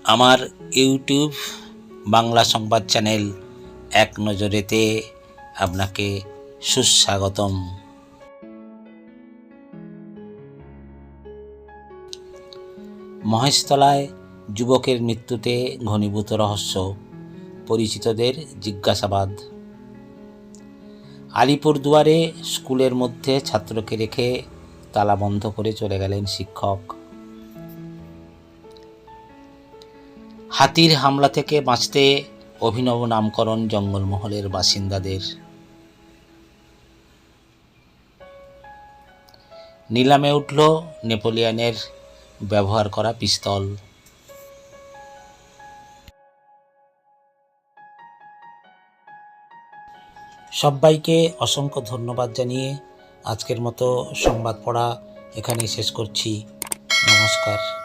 আমার ইউটিউব বাংলা সংবাদ চ্যানেল এক নজরেতে আপনাকে সুস্বাগতম। মহেশতলায় যুবকের মৃত্যুতে ঘনীভূত রহস্য, পরিচিতদের জিজ্ঞাসাবাদ। আলিপুরদুয়ারে স্কুলের মধ্যে ছাত্রকে রেখে তালা বন্ধ করে চলে গেলেন শিক্ষক। হাতির হামলা থেকে বাঁচতে অভিনব নামকরণ জঙ্গলমহলের বাসিন্দাদের। নিলামে উঠল নেপোলিয়নের ব্যবহার করা পিস্তল। সবাইকে অসংখ্য ধন্যবাদ জানিয়ে আজকের মতো সংবাদ পড়া এখানেই শেষ করছি। নমস্কার।